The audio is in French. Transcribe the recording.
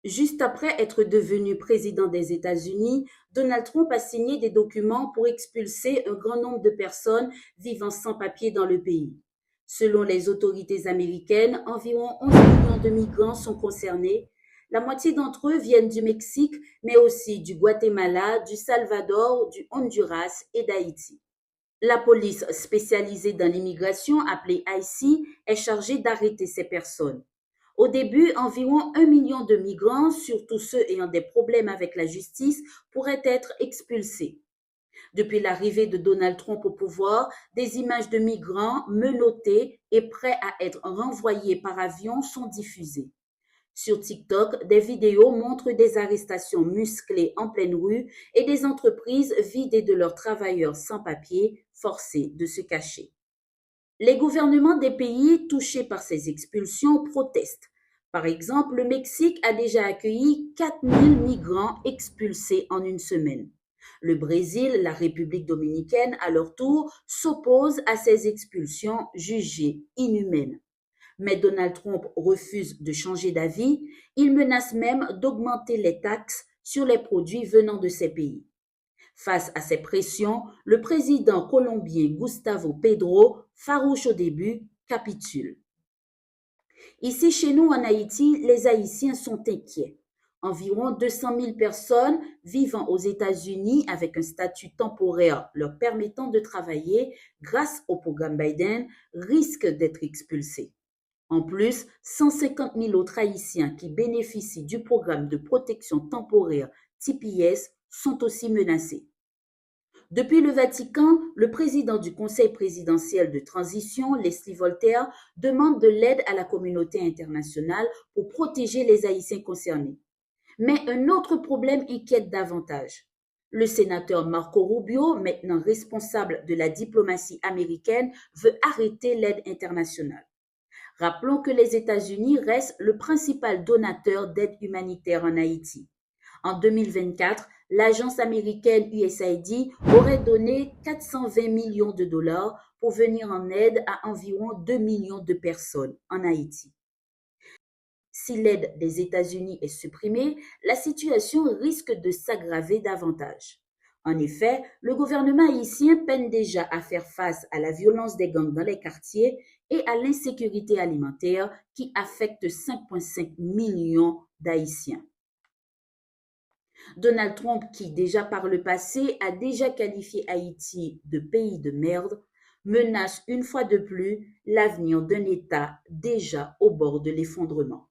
Juste après être devenu président des États-Unis, Donald Trump a signé des documents pour expulser un grand nombre de personnes vivant sans papier dans le pays. Selon les autorités américaines, environ 11 millions de migrants sont concernés. La moitié d'entre eux viennent du Mexique, mais aussi du Guatemala, du Salvador, du Honduras et d'Haïti. La police spécialisée dans l'immigration, appelée ICE, est chargée d'arrêter ces personnes. Au début, environ 1 million de migrants, surtout ceux ayant des problèmes avec la justice, pourraient être expulsés. Depuis l'arrivée de Donald Trump au pouvoir, des images de migrants menottés et prêts à être renvoyés par avion sont diffusées. Sur TikTok, des vidéos montrent des arrestations musclées en pleine rue et des entreprises vidées de leurs travailleurs sans papier, forcés de se cacher. Les gouvernements des pays touchés par ces expulsions protestent. Par exemple, le Mexique a déjà accueilli 4 000 migrants expulsés en une semaine. Le Brésil, la République dominicaine, à leur tour, s'opposent à ces expulsions jugées inhumaines. Mais Donald Trump refuse de changer d'avis. Il menace même d'augmenter les taxes sur les produits venant de ces pays. Face à ces pressions, le président colombien Gustavo Petro, farouche au début, capitule. Ici, chez nous en Haïti, les Haïtiens sont inquiets. Environ 200 000 personnes vivant aux États-Unis avec un statut temporaire leur permettant de travailler grâce au programme Biden risquent d'être expulsés. En plus, 150 000 autres Haïtiens qui bénéficient du programme de protection temporaire TPS sont aussi menacés. Depuis le Vatican, le président du Conseil présidentiel de transition, Leslie Voltaire, demande de l'aide à la communauté internationale pour protéger les Haïtiens concernés. Mais un autre problème inquiète davantage. Le sénateur Marco Rubio, maintenant responsable de la diplomatie américaine, veut arrêter l'aide internationale. Rappelons que les États-Unis restent le principal donateur d'aide humanitaire en Haïti. En 2024, l'agence américaine USAID aurait donné 420 millions de dollars pour venir en aide à environ 2 millions de personnes en Haïti. Si l'aide des États-Unis est supprimée, la situation risque de s'aggraver davantage. En effet, le gouvernement haïtien peine déjà à faire face à la violence des gangs dans les quartiers et à l'insécurité alimentaire qui affecte 5,5 millions d'Haïtiens. Donald Trump, qui déjà par le passé a déjà qualifié Haïti de pays de merde, menace une fois de plus l'avenir d'un État déjà au bord de l'effondrement.